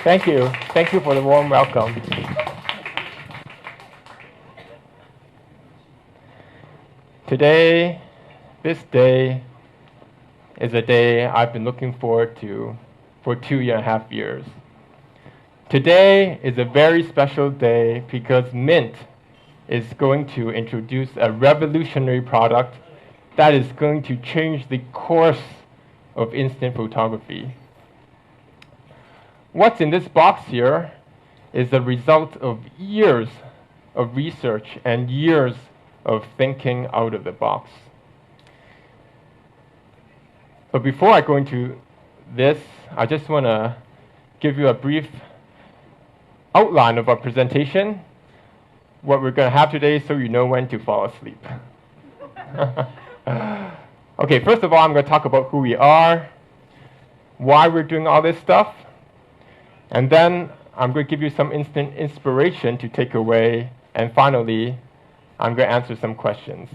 Thank you. Thank you for the warm welcome. Today, this day, is a day I've been looking forward to for 2.5 years. Today is a very special day because MiNT is going to introduce a revolutionary product that is going to change the course of instant photography. What's in this box here is the result of years of research and years of thinking out of the box. But before I go into this, I just want to give you a brief outline of our presentation, what we're going to have today, so you know when to fall asleep. Okay, first of all, I'm going to talk about who we are, why we're doing all this stuff, and then I'm going to give you some instant inspiration to take away, and finally, I'm going to answer some questions.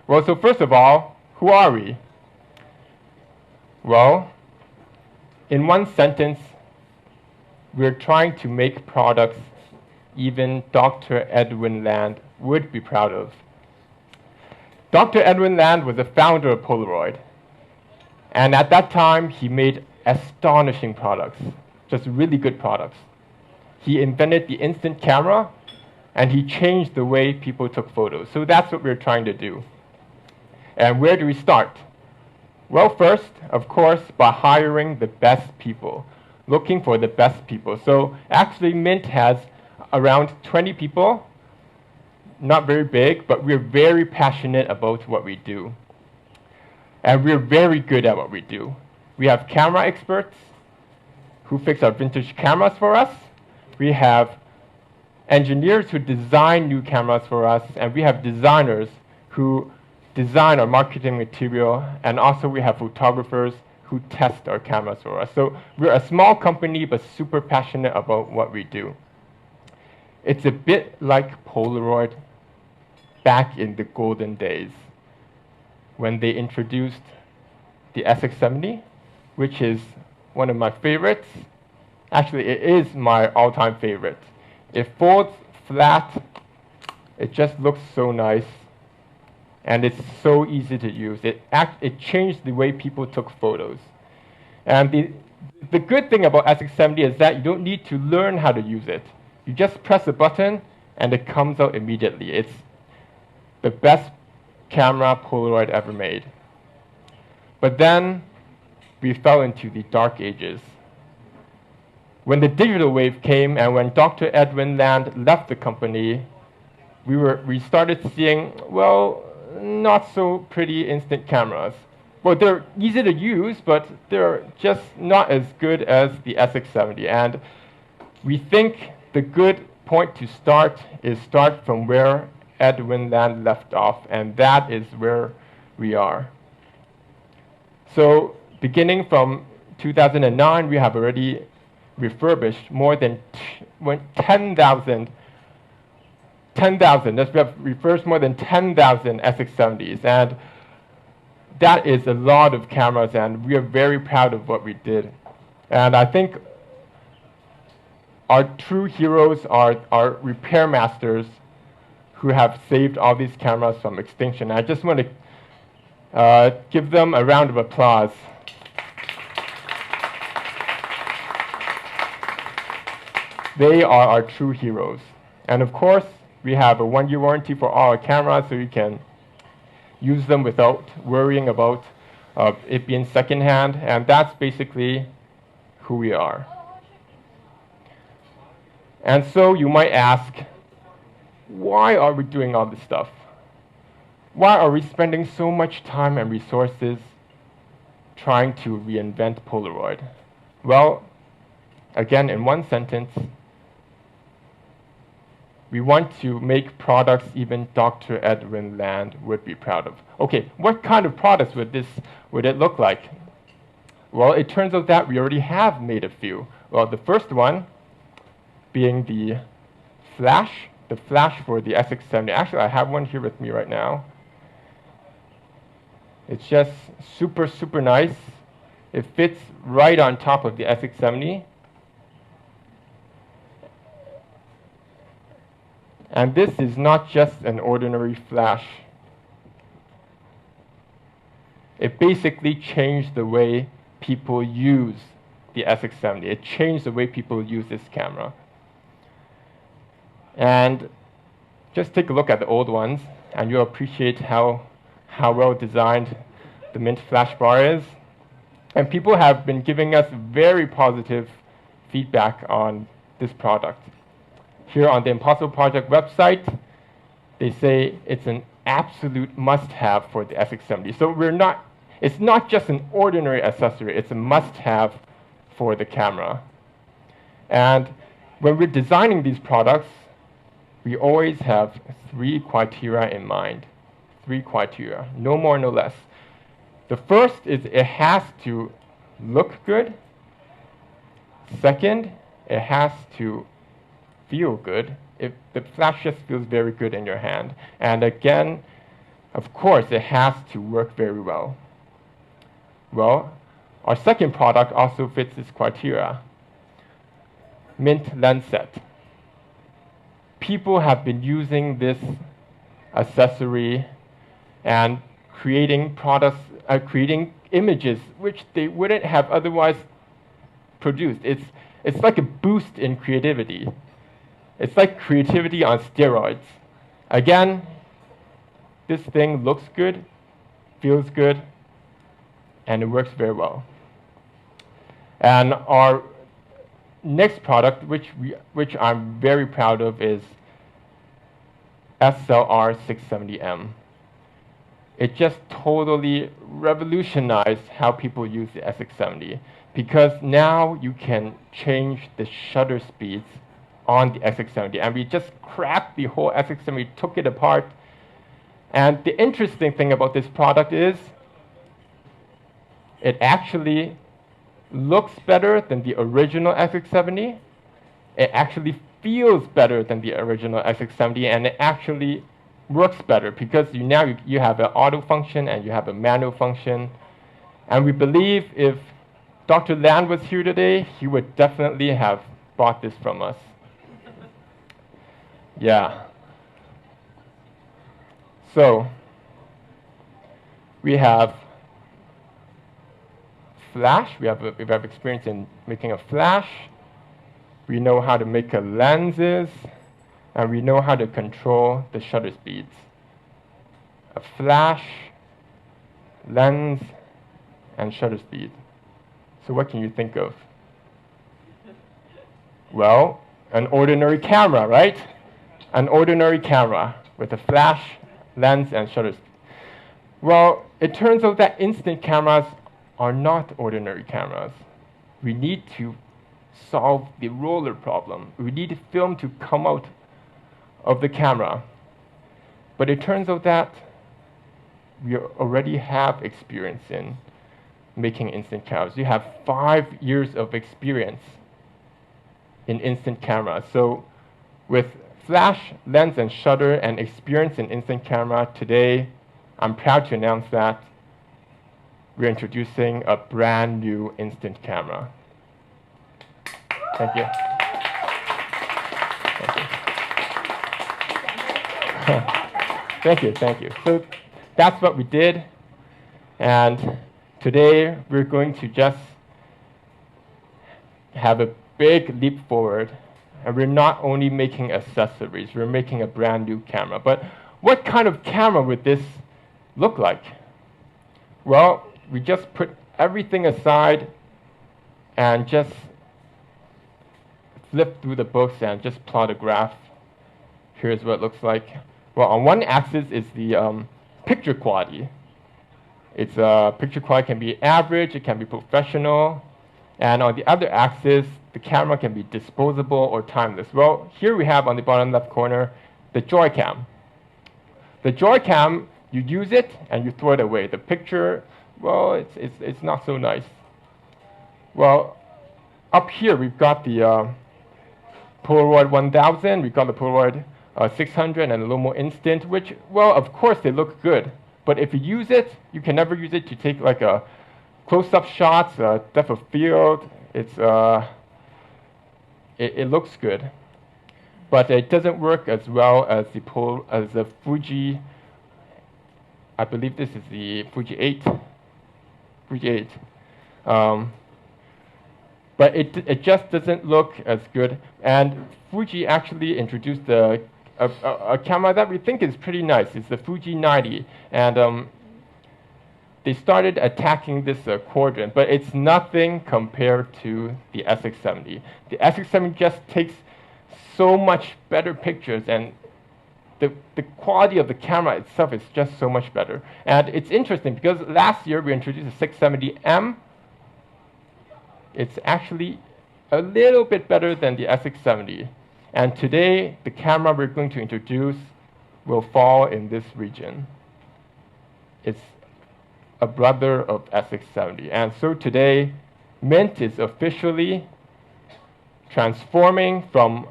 Well, so first of all, who are we? Well, in one sentence, we're trying to make products even Dr. Edwin Land would be proud of. Dr. Edwin Land was the founder of Polaroid. And at that time, he made astonishing products, just really good products. He invented the instant camera, and he changed the way people took photos. So that's what we're trying to do. And where do we start? Well, first, of course, by hiring the best people, looking for the best people. So actually, MiNT has around 20 people, not very big, but we're very passionate about what we do. And we're very good at what we do. We have camera experts who fix our vintage cameras for us. We have engineers who design new cameras for us, and we have designers who design our marketing material, and also we have photographers who test our cameras for us. So we're a small company, but super passionate about what we do. It's a bit like Polaroid back in the golden days when they introduced the SX70, which is one of my favorites. Actually, it is my all-time favorite. It folds flat. It just looks so nice. And it's so easy to use. It changed the way people took photos. And the good thing about SX70 is that you don't need to learn how to use it. You just press a button, and it comes out immediately. It's the best camera Polaroid ever made. But then we fell into the dark ages. When the digital wave came and when Dr. Edwin Land left the company, we started seeing, well, not so pretty instant cameras. Well, they're easy to use, but they're just not as good as the SX70. And we think the good point to start is start from where Edwin Land left off, and that is where we are. So beginning from 2009, we have already refurbished more than 10,000. We have refurbished more than 10,000 SX70s, and that is a lot of cameras, and we are very proud of what we did. And I think our true heroes are our repair masters who have saved all these cameras from extinction. I just want to give them a round of applause. They are our true heroes. And of course, we have a 1-year warranty for all our cameras, so you can use them without worrying about it being secondhand. And that's basically who we are. And so you might ask, why are we doing all this stuff? Why are we spending so much time and resources trying to reinvent Polaroid? Well, again, in one sentence, we want to make products even Dr. Edwin Land would be proud of. Okay, what kind of products would it look like? Well, it turns out that we already have made a few. Well, the first one being the flash for the SX70. Actually, I have one here with me right now. It's just super, super nice. It fits right on top of the SX70. And this is not just an ordinary flash. It basically changed the way people use the SX70. It changed the way people use this camera. And just take a look at the old ones, and you'll appreciate how well designed the MiNT flash bar is. And people have been giving us very positive feedback on this product. Here on the Impossible Project website, they say it's an absolute must-have for the SX70. So it's not just an ordinary accessory, it's a must-have for the camera. And when we're designing these products, we always have 3 criteria in mind. 3 criteria, no more, no less. The first is it has to look good. Second, it has to feel good. If the flash just feels very good in your hand. And again, of course, it has to work very well. Well, our second product also fits this criteria. MiNT lens set. People have been using this accessory and creating products, creating images which they wouldn't have otherwise produced. It's like a boost in creativity. It's like creativity on steroids. Again, this thing looks good, feels good, and it works very well. And our next product, which I'm very proud of, is SLR670M. It just totally revolutionized how people use the SX70, because now you can change the shutter speeds on the SX70, and we just cracked the whole SX70, took it apart. And the interesting thing about this product is it actually looks better than the original SX70. It actually feels better than the original SX70, and it actually works better because now you have an auto function and you have a manual function. And we believe if Dr. Land was here today, he would definitely have bought this from us. Yeah. So we have flash. We have experience in making a flash. We know how to make lenses, and we know how to control the shutter speeds. A flash, lens, and shutter speed. So what can you think of? Well, an ordinary camera, right? An ordinary camera with a flash, lens, and shutter speed. Well, it turns out that instant cameras are not ordinary cameras. We need to solve the roller problem. We need film to come out of the camera. But it turns out that we already have experience in making instant cameras. You have 5 years of experience in instant cameras. So with flash, lens, and shutter and experience in instant camera, today I'm proud to announce that we're introducing a brand new instant camera. Thank you. Thank you. So that's what we did. And today we're going to just have a big leap forward. And we're not only making accessories, we're making a brand new camera. But what kind of camera would this look like? Well, we just put everything aside and just flip through the books and just plot a graph. Here's what it looks like. Well, on one axis is the picture quality. Picture quality can be average, it can be professional. And on the other axis, the camera can be disposable or timeless. Well, here we have on the bottom left corner, the Joycam. The Joycam, you use it and you throw it away. The picture, well, it's not so nice. Well, up here we've got the Polaroid 1000, we've got the Polaroid 600 and a little more instant, which, well, of course they look good. But if you use it, you can never use it to take like a close-up shots, depth of field, it looks good. But it doesn't work as well as the Fuji. I believe this is the Fuji 8. Fuji 8. But it just doesn't look as good. And Fuji actually introduced a camera that we think is pretty nice. It's the Fuji 90. And they started attacking this quadrant, but it's nothing compared to the SX70. The SX70 just takes so much better pictures, and the quality of the camera itself is just so much better. And it's interesting because last year we introduced the 670M. It's actually a little bit better than the SX70. And today, the camera we're going to introduce will fall in this region. It's a brother of SX70. And so today, MiNT is officially transforming from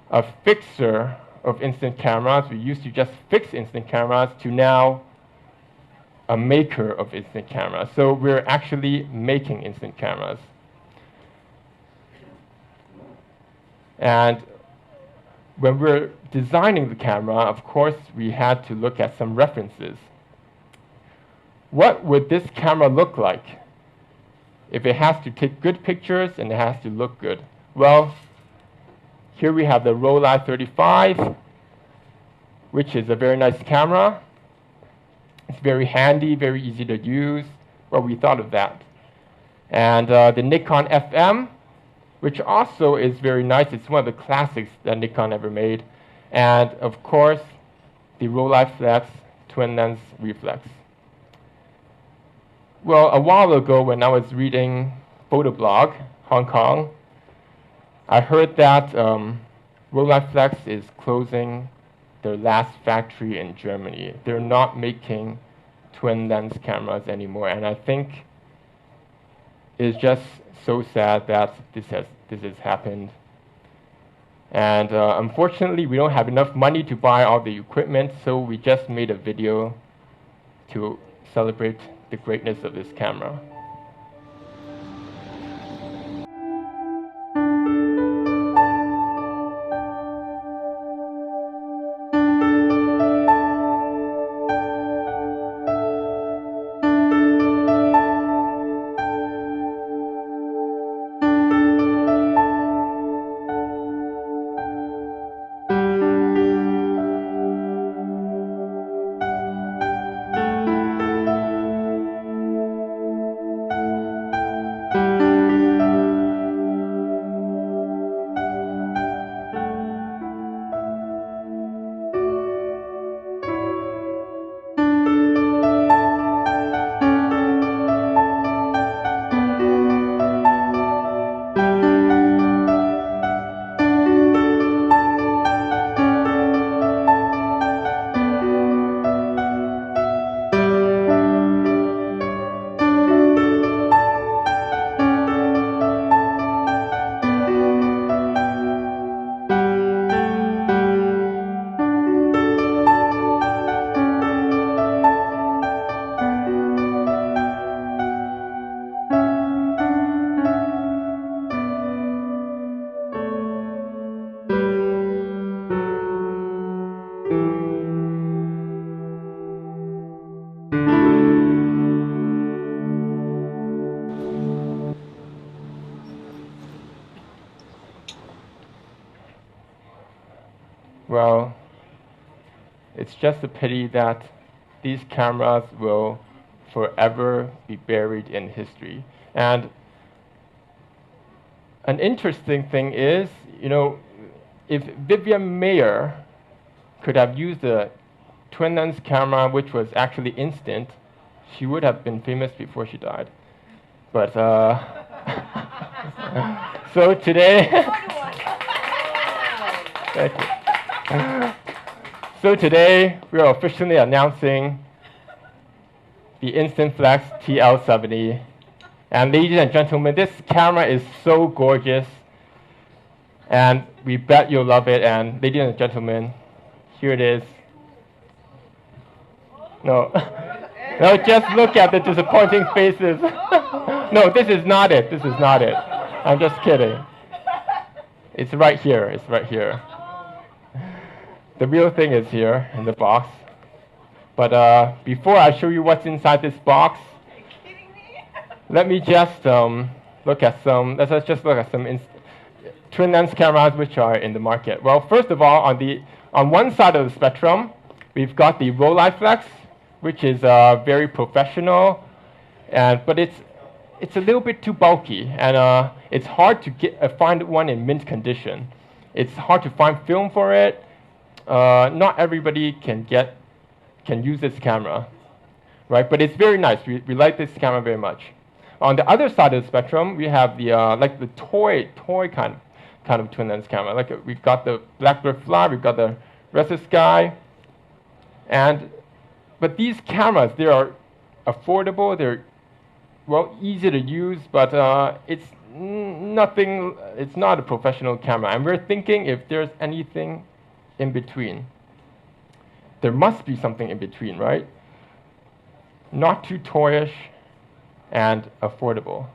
a fixer of instant cameras. We used to just fix instant cameras to now a maker of instant cameras. So we're actually making instant cameras. And when we're designing the camera, of course, we had to look at some references. What would this camera look like if it has to take good pictures and it has to look good? Well, here we have the Rolleiflex 35, which is a very nice camera. It's very handy, very easy to use. Well, we thought of that. And the Nikon FM, which also is very nice. It's one of the classics that Nikon ever made. And of course, the Rolleiflex twin lens reflex. Well, a while ago when I was reading Photoblog, Hong Kong, I heard that Rolleiflex is closing their last factory in Germany. They're not making twin lens cameras anymore. And I think it's just so sad that this has happened. And unfortunately, we don't have enough money to buy all the equipment, so we just made a video to celebrate the greatness of this camera. Well, it's just a pity that these cameras will forever be buried in history. And an interesting thing is, you know, if Vivian Mayer could have used a twin lens camera which was actually instant, she would have been famous before she died. But so today thank you. So today we are officially announcing the InstantFlex TL70. And ladies and gentlemen, this camera is so gorgeous, and we bet you'll love it. And ladies and gentlemen, here it is. No. Now just look at the disappointing faces. No, this is not it. This is not it. I'm just kidding. It's right here. It's right here. The real thing is here in the box. But before I show you what's inside this box, let me just look at some. Let's just look at some twin lens cameras which are in the market. Well, first of all, on one side of the spectrum, we've got the Rolleiflex, which is very professional, but it's a little bit too bulky, and it's hard to find one in mint condition. It's hard to find film for it. Not everybody can use this camera, right? But it's very nice. We like this camera very much. On the other side of the spectrum, we have the like the toy kind of twin lens camera. Like we've got the Blackbird Fly, we've got the Restless Sky, but these cameras, they are affordable. They're easy to use, but it's nothing. It's not a professional camera, and we're thinking if there's anything in between. There must be something in between, right? Not too toyish and affordable.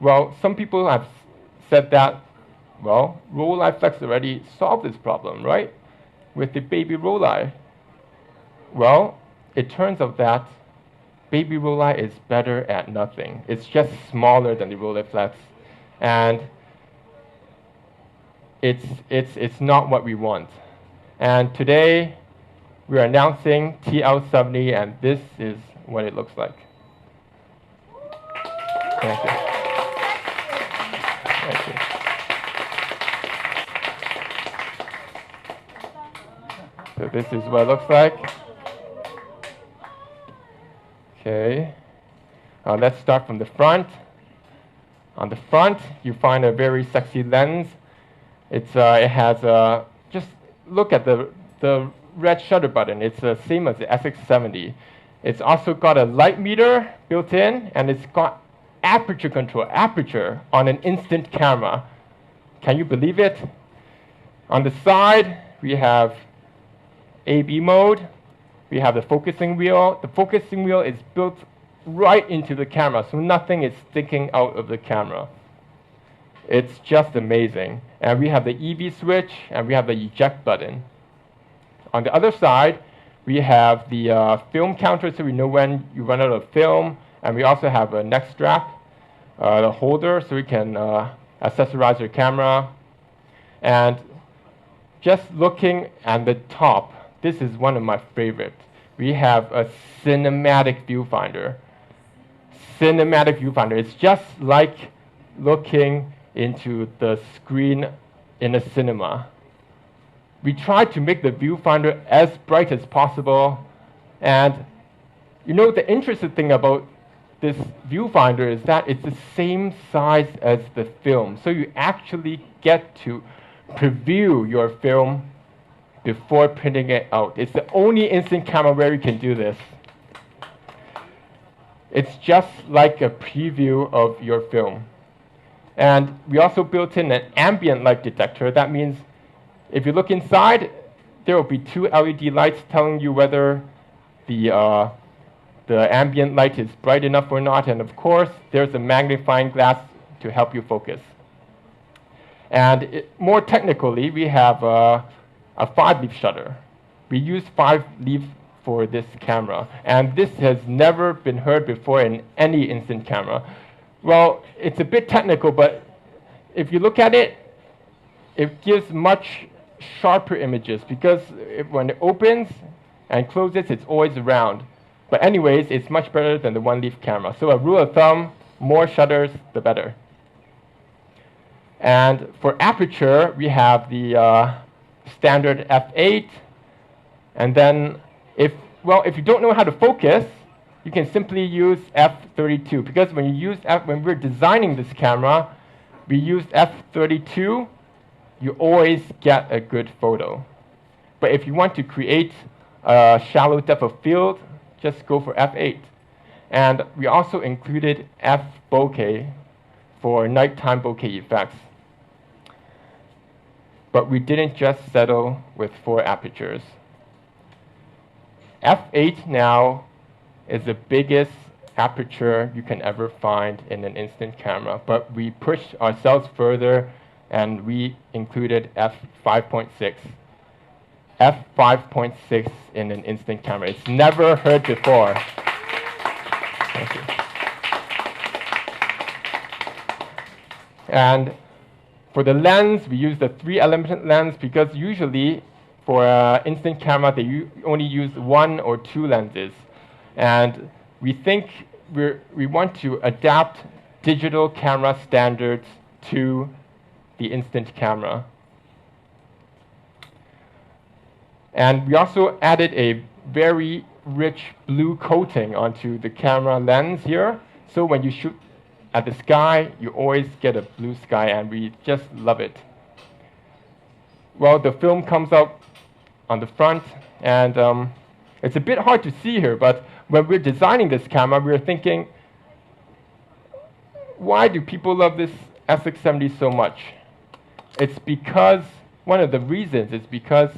Well, some people have said that, well, Rolleiflex already solved this problem, right? With the baby Rollei. Well, it turns out that baby Rollei is better at nothing. It's just smaller than the Rolleiflex, and it's not what we want. And today, we're announcing TL70, and this is what it looks like. Thank you. Thank you. So this is what it looks like. Okay. Let's start from the front. On the front, you find a very sexy lens. It has just look at the red shutter button. It's the same as the SX70. It's also got a light meter built in, and it's got aperture control, aperture on an instant camera. Can you believe it? On the side, we have A/B mode. We have the focusing wheel. The focusing wheel is built right into the camera, so nothing is sticking out of the camera. It's just amazing. And we have the EV switch, and we have the eject button. On the other side, we have the film counter, so we know when you run out of film. And we also have a neck strap, the holder, so we can accessorize your camera. And just looking at the top, this is one of my favorites. We have a cinematic viewfinder. Cinematic viewfinder. It's just like looking into the screen in a cinema. We tried to make the viewfinder as bright as possible. And you know, the interesting thing about this viewfinder is that it's the same size as the film. So you actually get to preview your film before printing it out. It's the only instant camera where you can do this. It's just like a preview of your film. And we also built in an ambient light detector. That means if you look inside, there will be two LED lights telling you whether the ambient light is bright enough or not. And of course, there's a magnifying glass to help you focus. And more technically, we have a 5-leaf shutter. We use 5-leaf for this camera. And this has never been heard before in any instant camera. Well, it's a bit technical, but if you look at it, it gives much sharper images because when it opens and closes, it's always round. But anyways, it's much better than the 1-leaf camera. So a rule of thumb, more shutters, the better. And for aperture, we have the standard f8. And then if you don't know how to focus, you can simply use f32. Because when we're designing this camera, we used f32, you always get a good photo. But if you want to create a shallow depth of field, just go for f8. And we also included f-bokeh for nighttime bokeh effects. But we didn't just settle with 4 apertures. f8 now is the biggest aperture you can ever find in an instant camera, but we pushed ourselves further and we included f5.6. f5.6 in an instant camera. It's never heard before. Thank you. And for the lens, we use the 3-element lens because usually for an instant camera, they only use 1 or 2 lenses. And we think we want to adapt digital camera standards to the instant camera. And we also added a very rich blue coating onto the camera lens here. So when you shoot at the sky, you always get a blue sky, and we just love it. Well, the film comes out on the front, and it's a bit hard to see here, but when we're designing this camera, we were thinking, why do people love this SX70 so much? It's because, one of the reasons is because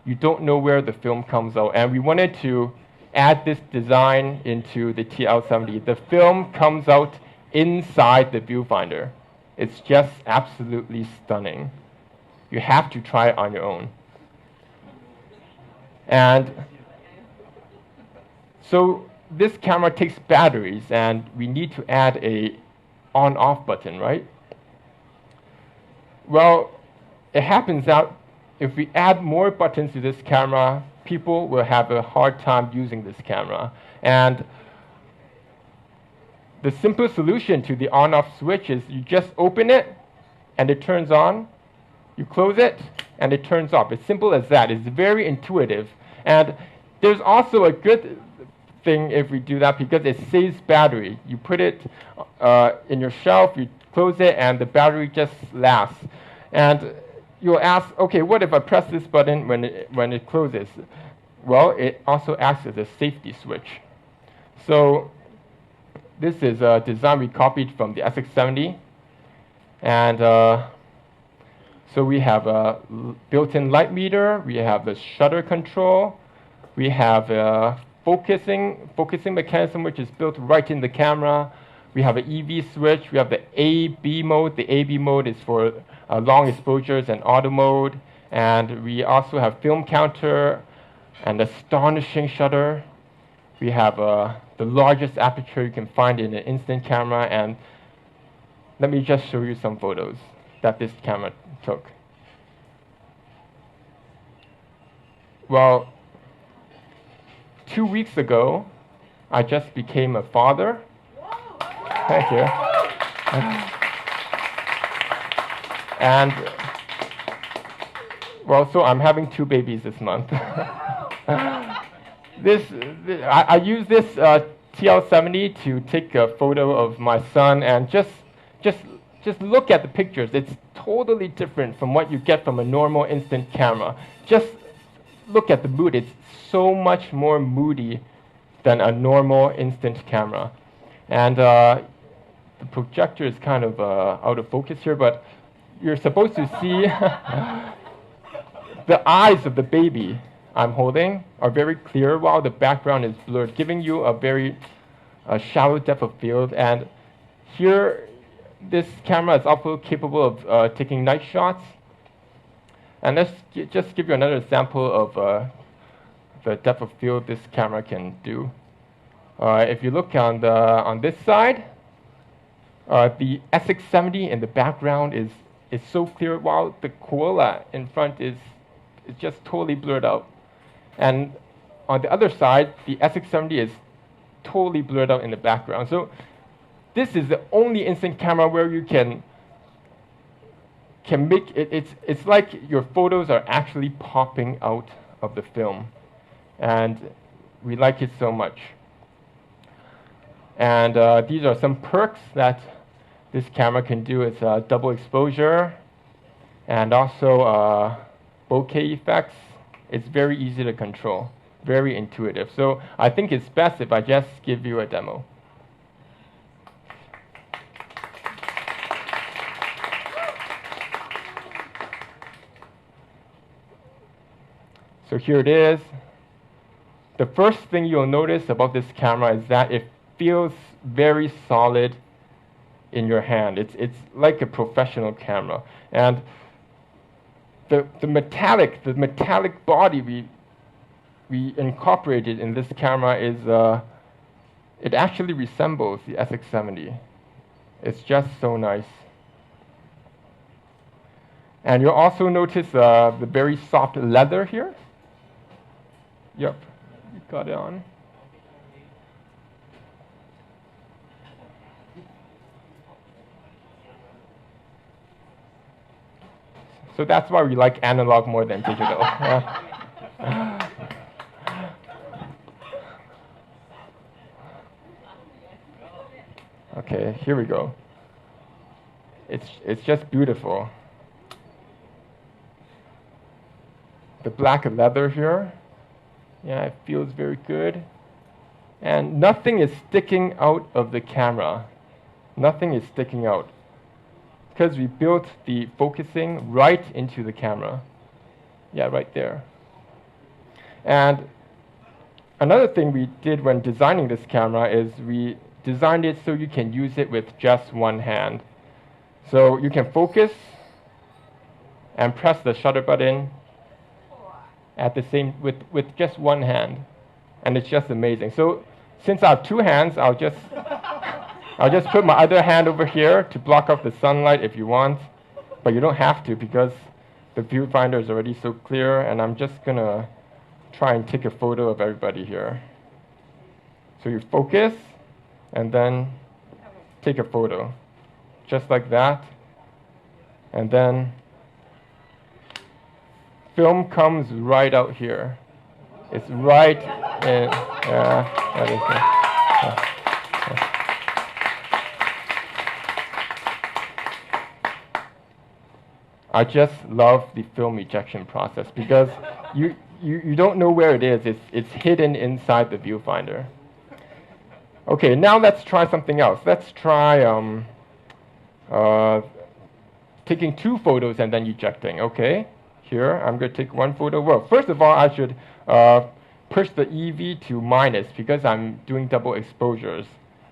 you don't know where the film comes out, and we wanted to add this design into the TL70. The film comes out inside the viewfinder. It's just absolutely stunning. You have to try it on your own. And so this camera takes batteries, and we need to add a on-off button, right? Well, it happens out if we add more buttons to this camera, people will have a hard time using this camera. And the simple solution to the on-off switch is you just open it, and it turns on. You close it, and it turns off. It's simple as that. It's very intuitive. And there's also a good thing if we do that because it saves battery. You put it in your shelf, you close it, and the battery just lasts. And you'll ask, okay, what if I press this button when it closes? Well, it also acts as a safety switch. So this is a design we copied from the SX70. And so we have a built-in light meter, we have the shutter control, we have a focusing mechanism which is built right in the camera. We have an EV switch, we have the A/B mode. The A/B mode is for long exposures and auto mode. And we also have film counter and astonishing shutter. We have the largest aperture you can find in an instant camera. And let me just show you some photos that this camera took. Well, 2 weeks ago, I just became a father. Thank you. And, well, so I'm having 2 babies this month. I use this TL70 to take a photo of my son, and just look at the pictures. It's totally different from what you get from a normal instant camera. Just look at the mood. It's so much more moody than a normal instant camera. And the projector is kind of out of focus here, but you're supposed to see the eyes of the baby I'm holding are very clear while the background is blurred, giving you a very shallow depth of field. And here, this camera is also capable of taking night shots. And let's just give you another example of the depth of field this camera can do. If you look on this side, the SX70 in the background is so clear, while the Koala in front is just totally blurred out. And on the other side, the SX70 is totally blurred out in the background. So this is the only instant camera where you can make it. It's like your photos are actually popping out of the film, and we like it so much. And these are some perks that this camera can do. It's double exposure, and also bokeh effects. It's very easy to control, very intuitive. So I think it's best if I just give you a demo. So here it is. the first thing you'll notice about this camera is that it feels very solid in your hand. It's like a professional camera. And the metallic body we incorporated in this camera is, it actually resembles the SX70. It's just so nice. And you'll also notice the very soft leather here. Yep, you got it on. So that's why we like analog more than digital. Okay, here we go. It's just beautiful. The black leather here, yeah, it feels very good. And nothing is sticking out of the camera. Nothing is sticking out, because we built the focusing right into the camera. Yeah, right there. And another thing we did when designing this camera is we designed it so you can use it with just one hand. So you can focus and press the shutter button at the same with just one hand, and it's just amazing. So since I have two hands, I'll just put my other hand over here to block off the sunlight if you want, but you don't have to because the viewfinder is already so clear, and I'm just gonna try and take a photo of everybody here. So you focus and then take a photo, just like that, and then film comes right out here. It's right in, that is it. I just love the film ejection process because you don't know where it is. It's hidden inside the viewfinder. Okay, now let's try something else. Let's try taking two photos and then ejecting. Okay, here I'm going to take one photo. Well, first of all, I should push the EV to minus because I'm doing double exposures.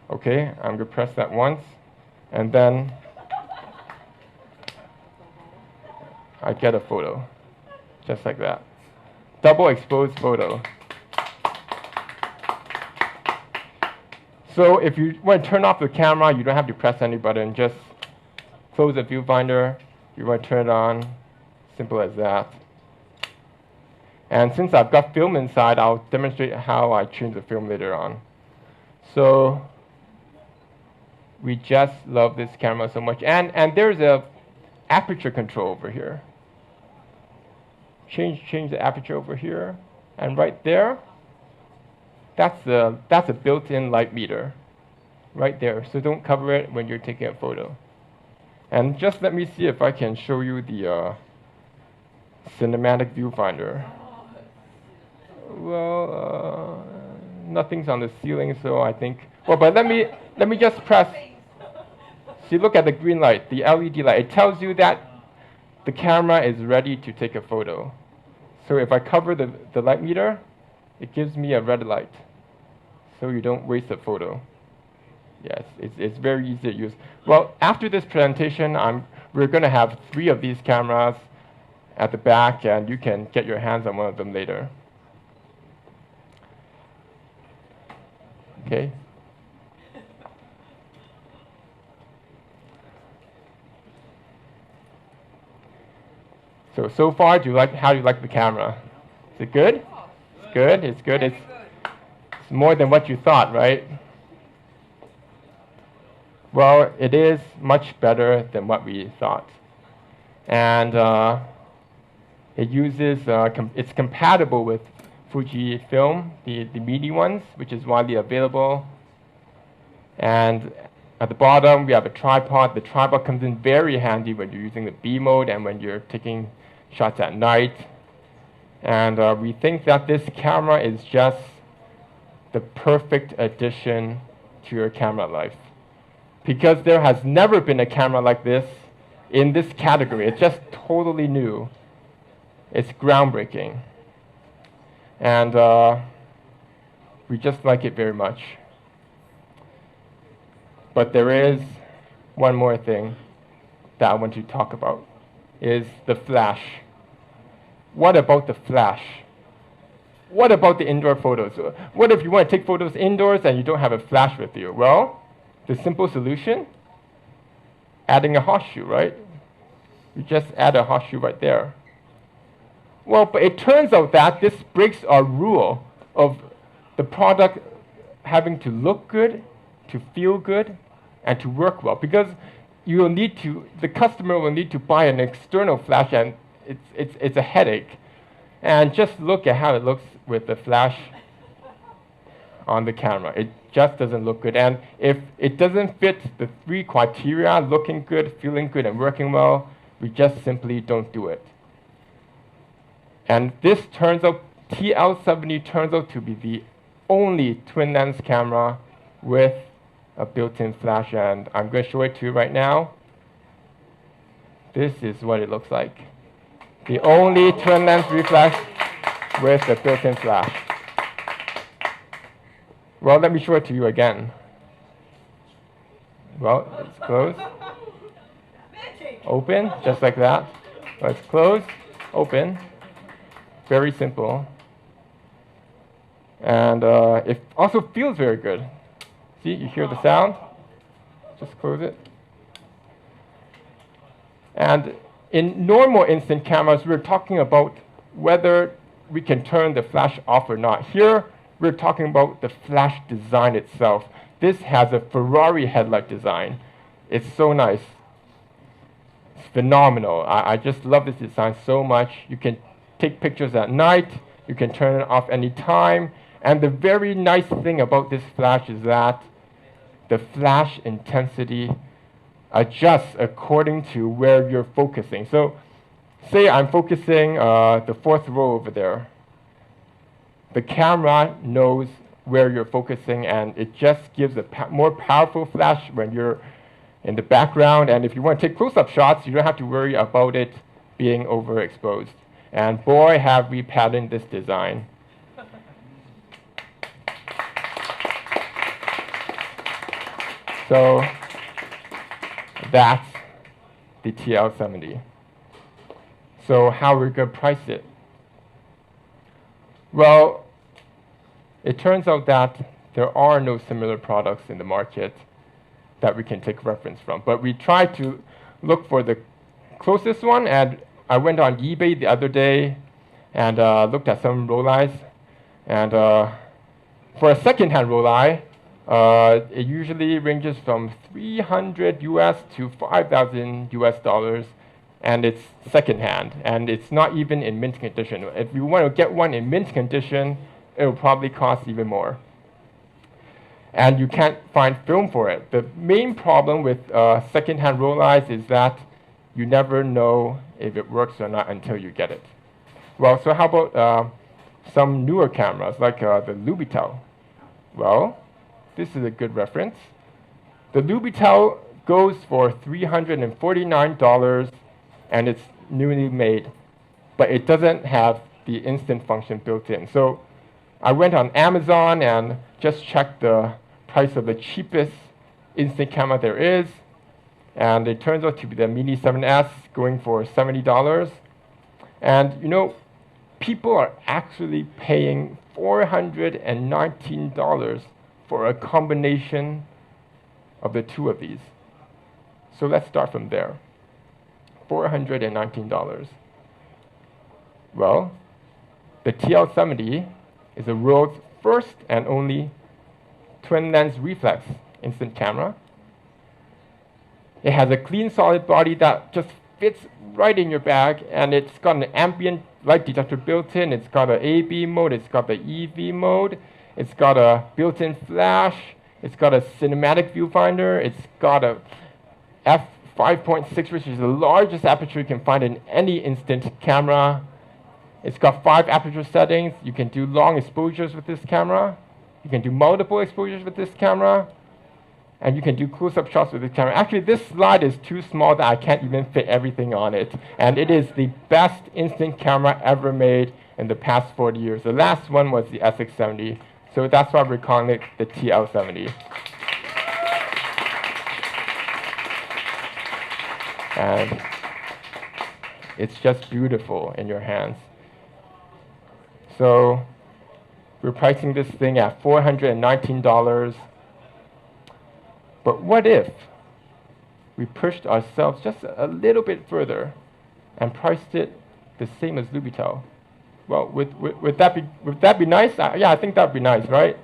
Okay, I'm going to press that once, and then I get a photo, just like that. Double exposed photo. So if you want to turn off the camera, you don't have to press any button. Just close the viewfinder. You want to turn it on. Simple as that. And since I've got film inside, I'll demonstrate how I change the film later on. So we just love this camera so much. And there's a aperture control over here. Change the aperture over here. And right there, that's a built-in light meter right there. So don't cover it when you're taking a photo. And just let me see if I can show you the cinematic viewfinder. Well, nothing's on the ceiling, so I think. Well, but let me just press. See, look at the green light, the LED light. It tells you that the camera is ready to take a photo. So if I cover the light meter, it gives me a red light, so you don't waste a photo. Yes, it's very easy to use. Well, after this presentation, we're going to have 3 of these cameras at the back, and you can get your hands on one of them later. Okay. So far, how do you like the camera? Is it good? It's good. It's good. It's more than what you thought, right? Well, it is much better than what we thought, and it uses it's compatible with Fujifilm, the MIDI ones, which is widely available. And at the bottom, we have a tripod. The tripod comes in very handy when you're using the B mode and when you're taking shots at night. And we think that this camera is just the perfect addition to your camera life, because there has never been a camera like this in this category. It's just totally new. It's groundbreaking. And We just like it very much. But there is one more thing that I want to talk about, is the flash. What about the flash? What about the indoor photos? What if you want to take photos indoors and you don't have a flash with you? Well, the simple solution, adding a hot shoe, right? You just add a hot shoe right there. Well, but it turns out that this breaks our rule of the product having to look good, to feel good, and to work well, because you will need to, the customer will need to buy an external flash, and it's a headache. And just look at how it looks with the flash on the camera. It just doesn't look good. And if it doesn't fit the 3 criteria, looking good, feeling good, and working well, we just simply don't do it. And this turns out, TL70 turns out to be the only twin lens camera with a built-in flash, and I'm going to show it to you right now. This is what it looks like. The only twin lens reflex with a built-in flash. Well, let me show it to you again. Well, it's closed. Open, just like that. Well, it's closed, open. Very simple. And it also feels very good. See, you hear the sound? Just close it. And in normal instant cameras, we're talking about whether we can turn the flash off or not. Here, we're talking about the flash design itself. This has a Ferrari headlight design. It's so nice. It's phenomenal. I just love this design so much. You can take pictures at night. You can turn it off anytime. And the very nice thing about this flash is that the flash intensity adjusts according to where you're focusing. So say I'm focusing the 4th row over there. The camera knows where you're focusing, and it just gives a more powerful flash when you're in the background. And if you want to take close-up shots, you don't have to worry about it being overexposed. And boy, have we patterned this design. So that's the TL70. So how are we going to price it? Well, it turns out that there are no similar products in the market that we can take reference from. But we tried to look for the closest one, and I went on eBay the other day and looked at some Rolleis. And for a second-hand Rollei, it usually ranges from $300 US to $5,000 US, and it's secondhand, and it's not even in mint condition. If you want to get one in mint condition, it will probably cost even more. And you can't find film for it. The main problem with secondhand Rolleis is that you never know if it works or not until you get it. Well, so how about some newer cameras, like the Lubitel? Well, this is a good reference. The Lubitel goes for $349, and it's newly made, but it doesn't have the instant function built in. So I went on Amazon and just checked the price of the cheapest instant camera there is, and it turns out to be the Mini 7S, going for $70. And you know, people are actually paying $419 for a combination of the two of these. So let's start from there. $419. Well, the TL70 is the world's first and only twin lens reflex instant camera. It has a clean solid body that just fits right in your bag, and it's got an ambient light detector built in. It's got an AB mode, it's got the EV mode, it's got a built-in flash, it's got a cinematic viewfinder, it's got a f5.6, which is the largest aperture you can find in any instant camera. It's got 5 aperture settings. You can do long exposures with this camera. You can do multiple exposures with this camera. And you can do close-up shots with this camera. Actually, this slide is too small that I can't even fit everything on it. And it is the best instant camera ever made in the past 40 years. The last one was the SX70 So that's why we're calling it the TL70. And it's just beautiful in your hands. So we're pricing this thing at $419. But what if we pushed ourselves just a little bit further and priced it the same as Lubitel? Well, would that be nice? Yeah, I think that would be nice, right?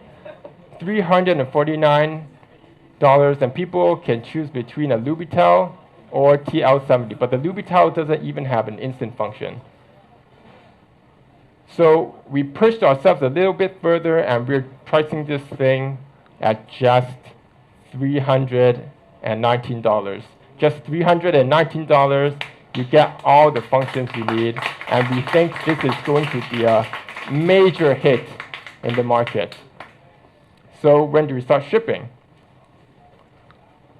$349, and people can choose between a Lubitel or TL70, but the Lubitel doesn't even have an instant function. So we pushed ourselves a little bit further, and we're pricing this thing at just $319. Just $319, you get all the functions you need, and we think this is going to be a major hit in the market. So when do we start shipping?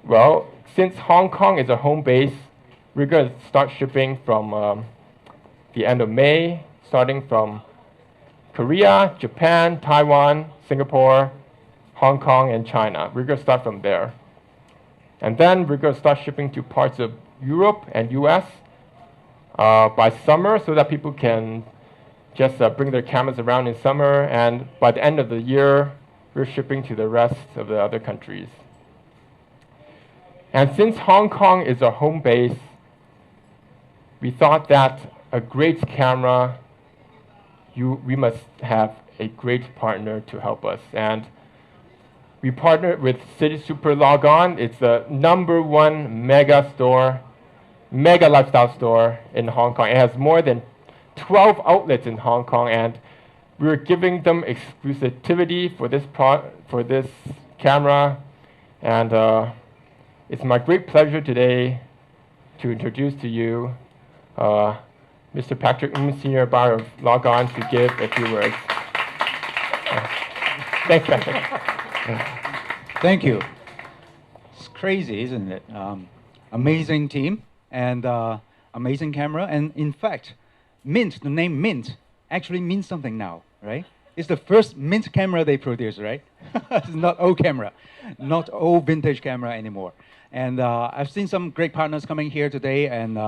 Well, since Hong Kong is a home base, we're going to start shipping from the end of May, starting from Korea, Japan, Taiwan, Singapore, Hong Kong, and China. We're going to start from there. And then we're going to start shipping to parts of Europe and US by summer so that people can just bring their cameras around in summer. And by the end of the year, we're shipping to the rest of the other countries. And since Hong Kong is our home base, we thought that a great camera, we must have a great partner to help us. And we partnered with City Super Logon. It's the #1 mega lifestyle store in Hong Kong. It has more than 12 outlets in Hong Kong, and we're giving them exclusivity for this camera. And it's my great pleasure today to introduce to you Mr. Patrick Senior Bar of Logon to give a few words. Thanks, Patrick. Thank you. It's crazy, isn't it? Amazing team and amazing camera. And in fact, MiNT, the name MiNT, actually means something now, right? It's the first MiNT camera they produce, right? It's not old camera, not old vintage camera anymore. And I've seen some great partners coming here today, and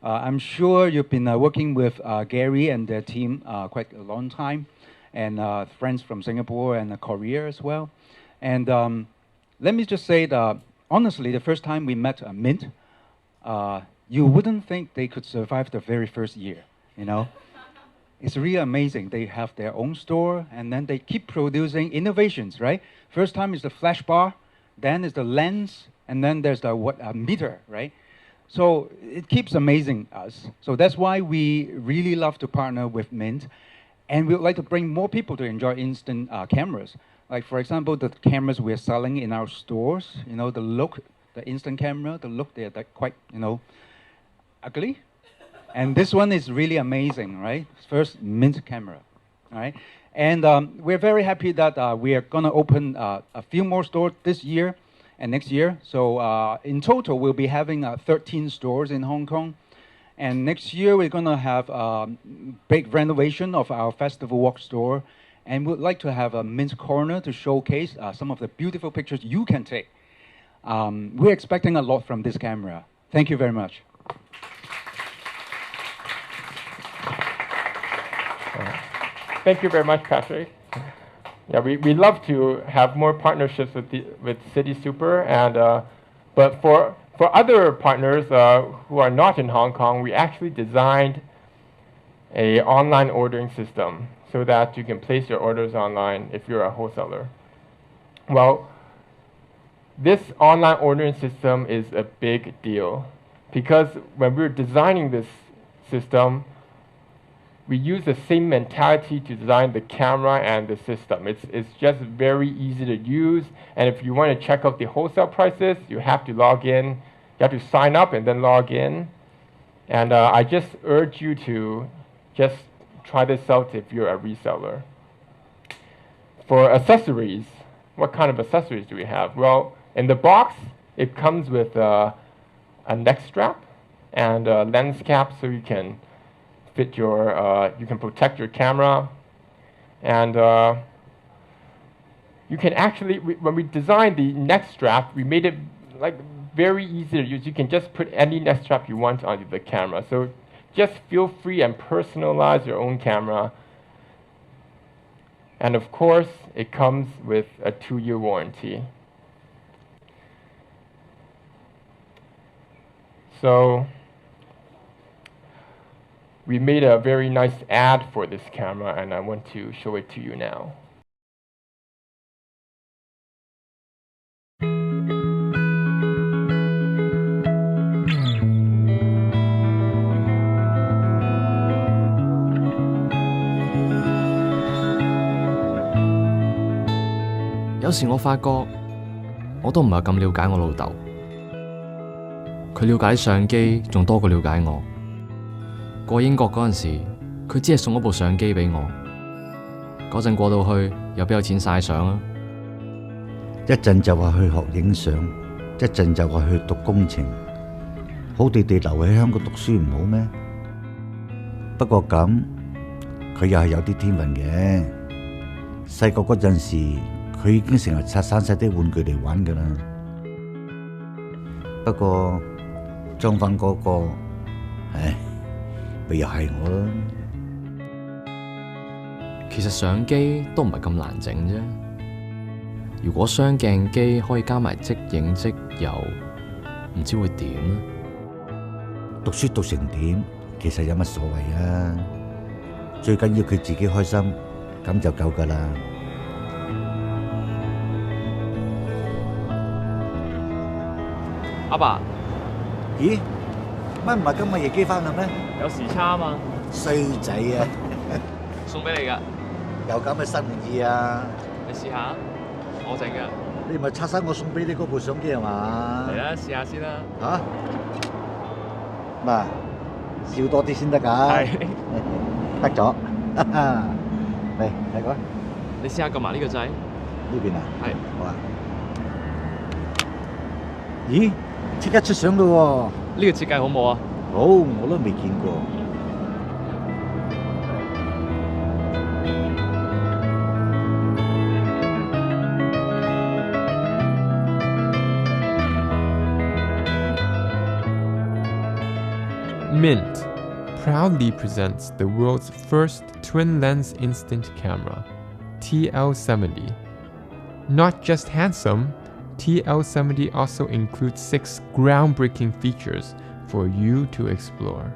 I'm sure you've been working with Gary and their team quite a long time, and friends from Singapore and Korea as well. And let me just say that, honestly, the first time we met MiNT, you wouldn't think they could survive the very first year, you know? It's really amazing. They have their own store, and then they keep producing innovations, right? First time is the flash bar, then is the lens, and then there's the meter, right? So it keeps amazing us. So that's why we really love to partner with MiNT, and we would like to bring more people to enjoy instant cameras. Like, for example, the cameras we're selling in our stores, you know, the look, the instant camera, the look, they're quite, you know, ugly. And this one is really amazing, right? First MiNT camera, all right? And we're very happy that we are going to open a few more stores this year and next year. So in total, we'll be having 13 stores in Hong Kong. And next year, we're going to have a big renovation of our Festival Walk store. And we'd like to have a MiNT corner to showcase some of the beautiful pictures you can take. We're expecting a lot from this camera. Thank you very much. Thank you very much, Patrick. Yeah, we love to have more partnerships with City Super, and but for other partners who are not in Hong Kong, we actually designed an online ordering system so that you can place your orders online if you're a wholesaler. Well, this online ordering system is a big deal because when we were designing this system, we use the same mentality to design the camera and the system. It's just very easy to use, and if you want to check out the wholesale prices, you have to log in. You have to sign up and then log in. And I just urge you to just try this out if you're a reseller. For accessories, what kind of accessories do we have? Well, in the box, it comes with a neck strap and a lens cap so you can fit your, you can protect your camera. And you can actually, when we designed the neck strap, we made it like very easy to use. You can just put any neck strap you want onto the camera. So just feel free and personalize your own camera. And of course, it comes with a 2-year warranty. So we made a very nice ad for this camera, and I want to show it to you now. "有時我發覺，我都唔係咁了解我老豆。佢了解相機仲多過了解我。過英國嗰陣時，佢只係送咗部相機俾我。嗰陣過到去，又邊有錢曬相啊？一陣就話去學影相，一陣就話去讀工程，好地地留喺香港讀書唔好咩？不過咁，佢又係有啲天分嘅。細個嗰陣時，佢已經成日拆散晒啲玩具嚟玩㗎啦。不過裝翻嗰個，唉，咪又係我咯。其實相機都唔係咁難整啫。如果雙鏡機可以加埋即影即有，唔知會點呢？讀書讀成點，其實有乜所謂啊？最緊要佢自己開心，咁就夠㗎啦。阿爸，咦？乜唔係今日夜機翻啦咩？有時差啊嘛。衰仔啊！送俾你㗎，有咁嘅新意啊！你試下，我整嘅。你唔係拆晒我送俾你嗰部相機係嘛？嚟啦，試下先啦。嚇？嗱，笑多啲先得㗎。係。得咗。嚟，睇過。你試下撳埋呢個掣。呢邊啊？係。好啊。咦？即刻出相咯喎！呢個設計好冇啊？好，我都未見過。MiNT proudly presents the world's first twin-lens instant camera, TL70. Not just handsome, TL70 also includes 6 groundbreaking features for you to explore.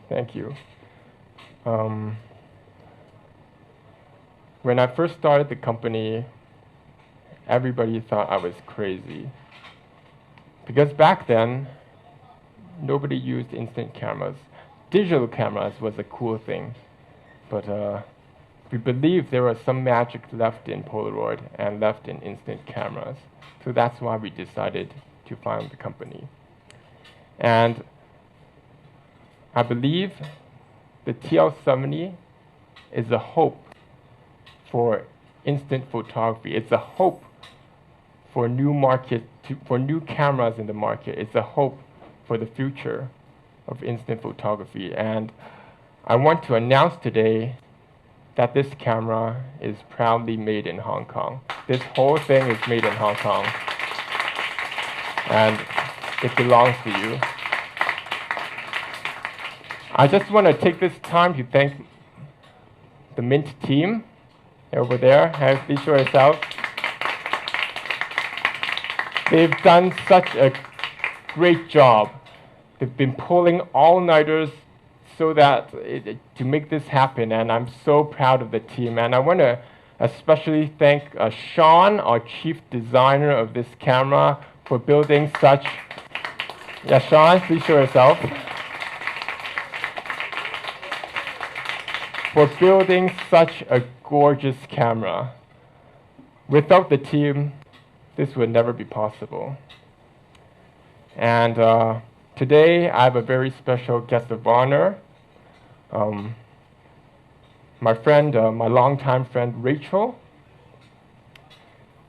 Thank you. When I first started the company, everybody thought I was crazy. Because back then, nobody used instant cameras. Digital cameras was a cool thing, but we believed there was some magic left in Polaroid and left in instant cameras. So that's why we decided to found the company. And I believe the TL70 is a hope for instant photography. It's a hope for new for new cameras in the market. It's a hope for the future of instant photography. And I want to announce today that this camera is proudly made in Hong Kong. This whole thing is made in Hong Kong. And it belongs to you. I just want to take this time to thank the MiNT team over there. Please show yourself. They've done such a great job. They've been pulling all-nighters so that to make this happen, and I'm so proud of the team. And I want to especially thank Sean, our chief designer of this camera, for building such. Yeah, Sean, please show yourself. For building such a gorgeous camera. Without the team, this would never be possible. And today, I have a very special guest of honor. My friend, my longtime friend Rachel,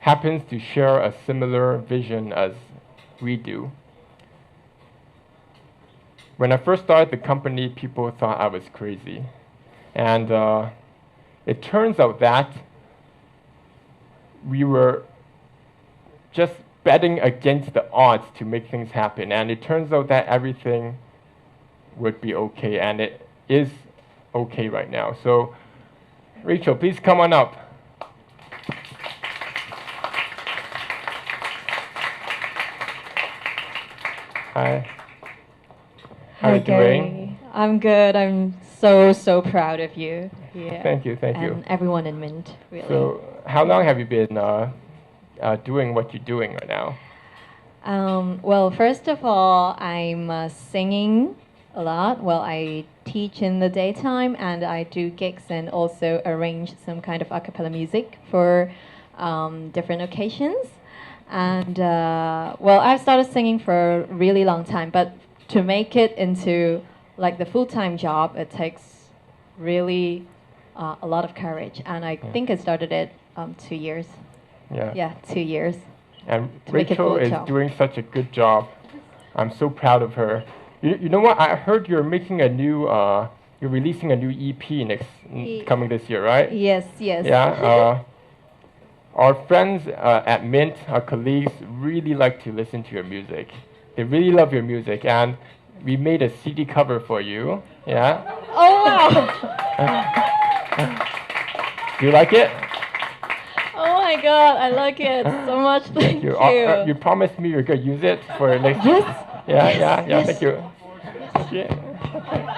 happens to share a similar vision as we do. When I first started the company, people thought I was crazy. And it turns out that we were just betting against the odds to make things happen. And it turns out that everything would be okay, and it is okay right now. So, Rachel, please come on up. Hi. How are you doing? I'm good. I'm so proud of you. Yeah. Thank you, thank you. And everyone in MiNT, really. So, how long have you been doing what you're doing right now? Well, first of all, I'm singing a lot. Well, I teach in the daytime, and I do gigs and also arrange some kind of a cappella music for different occasions. And well, I've started singing for a really long time, but to make it into like the full-time job, it takes really a lot of courage. And I think I started it 2 years. Yeah. Yeah, 2 years. And To make it Rachel is full-time. doing such a good job. I'm so proud of her. You know what? I heard you're making a new, you're releasing a new EP coming this year, right? Yes, yes. Yeah. Our friends at MiNT, our colleagues, really like to listen to your music. They really love your music, and we made a CD cover for you. Yeah. Oh, wow. Do you like it? Oh my God, I like it so much. Thank you. You promised me you're gonna use it for next. Yes. Yeah. Yes. Thank you.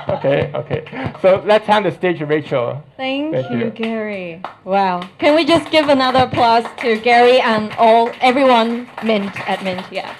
Okay. So let's hand the stage to Rachel. Thank Thank you, you. Gary. Wow. Can we just give another applause to Gary and everyone at MiNT? Yeah.